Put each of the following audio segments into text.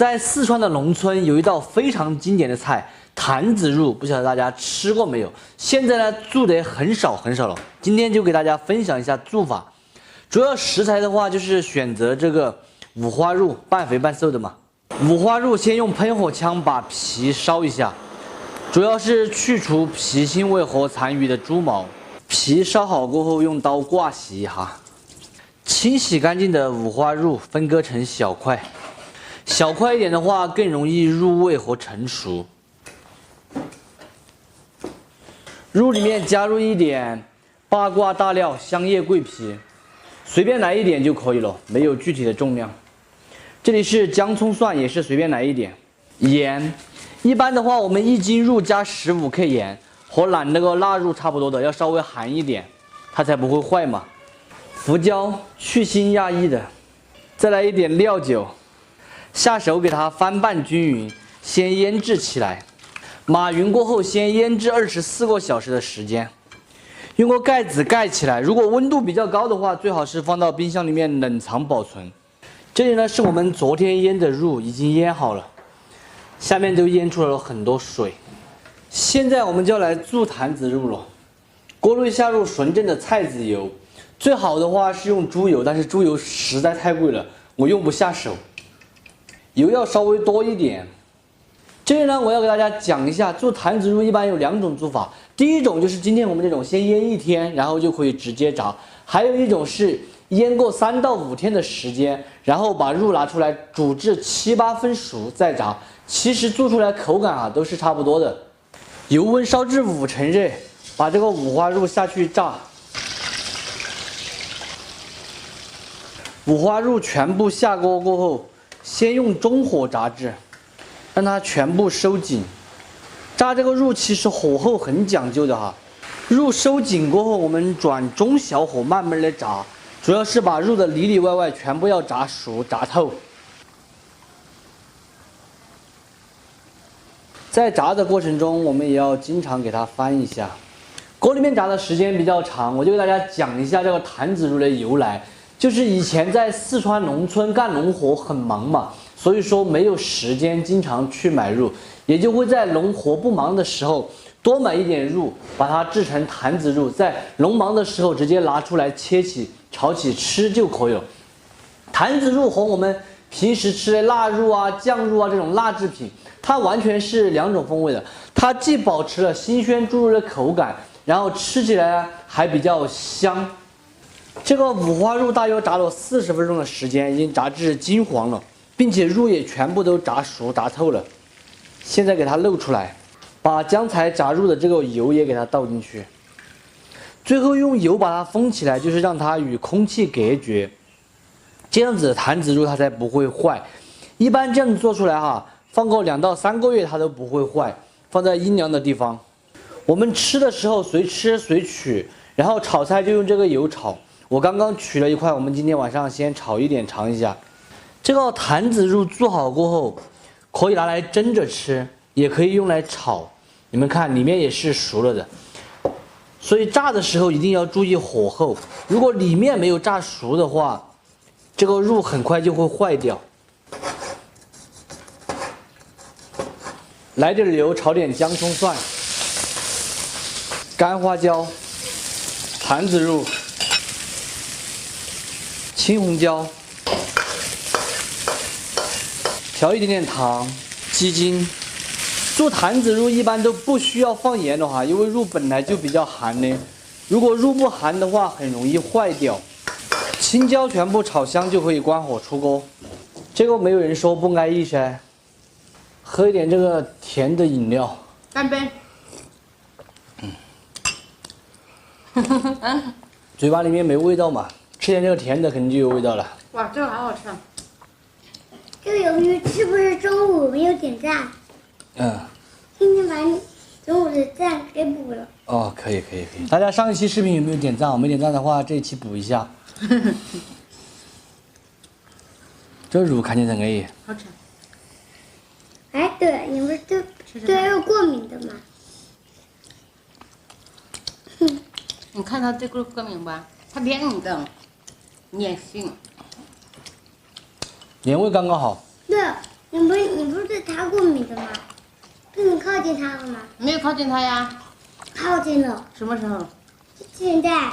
在四川的农村有一道非常经典的菜坛子肉，不晓得大家吃过没有？现在呢做的很少了，今天就给大家分享一下做法。主要食材的话就是选择这个五花肉，半肥半瘦的嘛。五花肉先用喷火枪把皮烧一下，主要是去除皮腥味和残余的猪毛。皮烧好过后用刀刮洗一下，清洗干净的五花肉分割成小块。小块一点的话更容易入味和成熟。肉里面加入一点八卦大料、香叶、桂皮，随便来一点就可以了，没有具体的重量。这里是姜葱蒜，也是随便来一点。盐，一般的话我们1斤肉加15克盐，和揽那个腊肉差不多的，要稍微含一点，它才不会坏嘛。胡椒，去腥压抑的。再来一点料酒。下手给它翻拌均匀，先腌制起来。码匀过后，先腌制24个小时的时间。用个盖子盖起来，如果温度比较高的话，最好是放到冰箱里面冷藏保存。这里呢是我们昨天腌的肉，已经腌好了，下面就腌出来了很多水。现在我们就要来做坛子肉了。锅内下入纯正的菜籽油，最好的话是用猪油，但是猪油实在太贵了，我用不下手。油要稍微多一点。这里呢，我要给大家讲一下，做坛子肉一般有2种做法。第一种就是今天我们这种，先腌1天，然后就可以直接炸；还有一种是腌过3到5天的时间，然后把肉拿出来煮至7、8分熟再炸。其实做出来口感都是差不多的。油温烧至5成热，把这个五花肉下去炸。五花肉全部下锅过后，先用中火炸至，让它全部收紧。炸这个肉其实火候很讲究的哈，肉收紧过后，我们转中小火慢慢的炸，主要是把肉的里里外外全部要炸熟炸透。在炸的过程中，我们也要经常给它翻一下。锅里面炸的时间比较长，我就给大家讲一下这个坛子肉的由来。就是以前在四川农村干农活很忙嘛，所以说没有时间经常去买肉，也就会在农活不忙的时候多买一点肉，把它制成坛子肉，在农忙的时候直接拿出来切起、炒起吃就可以了。坛子肉和我们平时吃的腊肉啊、酱肉啊这种腊制品，它完全是2种风味的。它既保持了新鲜猪肉的口感，然后吃起来还比较香。这个五花肉大约炸了40分钟的时间，已经炸至金黄了，并且肉也全部都炸熟炸透了。现在给它露出来，把刚才炸肉的这个油也给它倒进去，最后用油把它封起来，就是让它与空气隔绝，这样子坛子肉它才不会坏。一般这样子做出来放个2到3个月它都不会坏，放在阴凉的地方。我们吃的时候随吃随取，然后炒菜就用这个油炒。我刚刚取了一块，我们今天晚上先炒一点尝一下。这个坛子肉做好过后，可以拿来蒸着吃，也可以用来炒。你们看里面也是熟了的，所以炸的时候一定要注意火候。如果里面没有炸熟的话，这个肉很快就会坏掉。来点油，炒点姜葱蒜、干花椒、坛子肉、青红椒，调一点点糖、鸡精。做坛子肉一般都不需要放盐的话，因为肉本来就比较寒的。如果肉不寒的话，很容易坏掉。青椒全部炒香就可以关火出锅。这个没有人说不安逸噻。喝一点这个甜的饮料。干杯。嘴巴里面没味道嘛，吃点这个甜的肯定就有味道了。哇，这个好好吃。这个鱿鱼是不是中午没有点赞？今天把你中午的赞给补了。哦，可以。大家上一期视频有没有点赞？没点赞的话，这一期补一下。这肉看起来真安逸。好吃。哎，对，你不是对肉过敏的吗？你看它这个过敏吧，它连你的也行。盐味刚刚好。对，你不是他过敏的吗？是你靠近他了吗？没有靠近它呀。靠近了。什么时候？现在。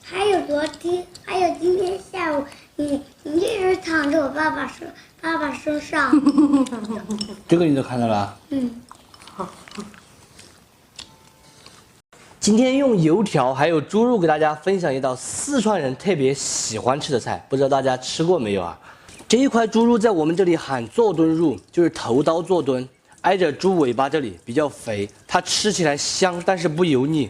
还有昨天，还有今天下午，你一直躺着我爸爸身上。这个你都看到了？嗯。今天用油条还有猪肉给大家分享一道四川人特别喜欢吃的菜，不知道大家吃过没有啊？这一块猪肉在我们这里喊坐墩肉，就是头刀坐墩，挨着猪尾巴这里比较肥，它吃起来香，但是不油腻。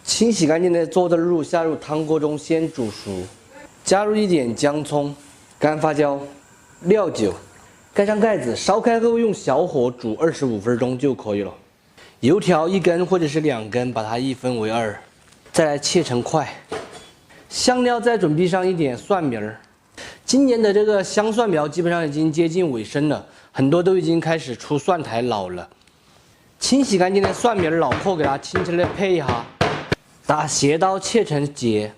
清洗干净的坐墩肉下入汤锅中先煮熟，加入一点姜葱、干发椒、料酒，盖上盖子，烧开后用小火煮25分钟就可以了。油条1根或者是2根，把它一分为2，再来切成块。香料再准备上一点蒜苗儿。今年的这个香蒜苗基本上已经接近尾声了，很多都已经开始出蒜苔老了。清洗干净的蒜苗脑壳给它轻轻的配一下，打斜刀切成节。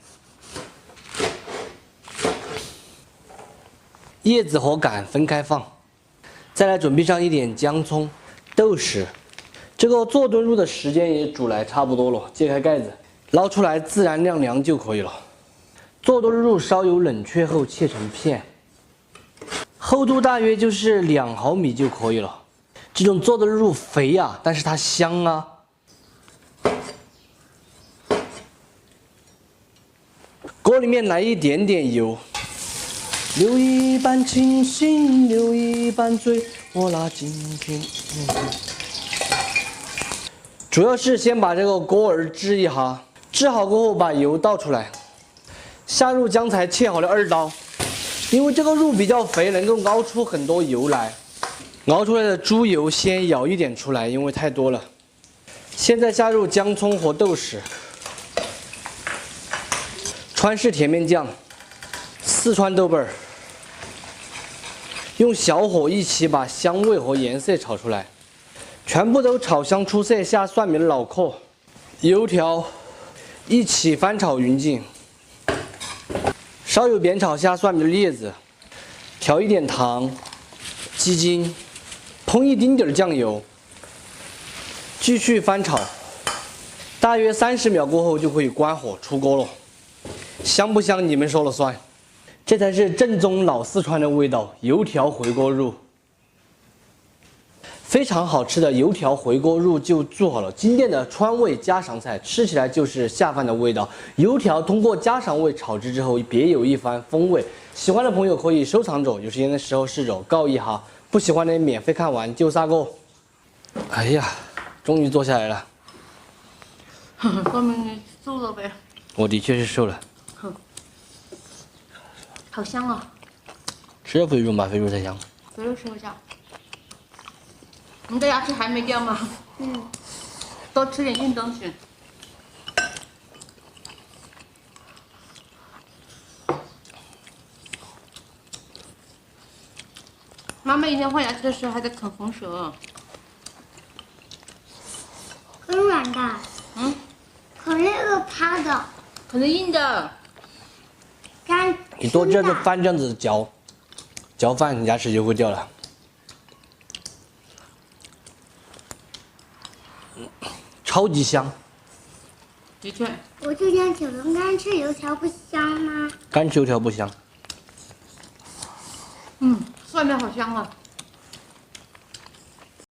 叶子和杆分开放。再来准备上一点姜葱、豆豉。这个坐墩肉的时间也煮来差不多了，揭开盖子，捞出来自然晾凉就可以了。坐墩肉稍有冷却后切成片，厚度大约就是2毫米就可以了。这种坐墩肉肥啊，但是它香啊。锅里面来一点点油，留一半清醒，留一半醉，我拿今天。主要是先把这个锅儿支一下，支好过后把油倒出来，下入刚才切好的2刀，因为这个肉比较肥，能够熬出很多油来。熬出来的猪油先舀一点出来，因为太多了。现在下入姜葱和豆豉，川式甜面酱、四川豆瓣儿，用小火一起把香味和颜色炒出来。全部都炒香出色，下蒜苗脑壳、油条一起翻炒匀净，稍有煸炒下蒜苗叶子，调一点糖、鸡精，烹一丁点儿酱油，继续翻炒，大约30秒过后就可以关火出锅了。香不香你们说了算，这才是正宗老四川的味道，油条回锅肉。非常好吃的油条回锅肉就做好了，经典的川味家常菜，吃起来就是下饭的味道。油条通过家常味炒制之后，别有一番风味。喜欢的朋友可以收藏着，有时间的时候试着告一下。不喜欢的免费看完就撒个。哎呀，终于坐下来了。说明你瘦了呗。我的确是瘦了。好香啊！是肥肉吗？肥肉才香。肥肉吃不下。你的牙齿还没掉吗？嗯。多吃点硬东西。妈妈以前换牙齿的时候还在啃红舌。很软的。嗯。啃那个趴的。啃的硬的。干。你多这个饭这样子嚼饭，牙齿就会掉了。超级香，的确。我就想请问，干吃油条不香吗？干吃油条不香。蒜苗好香啊。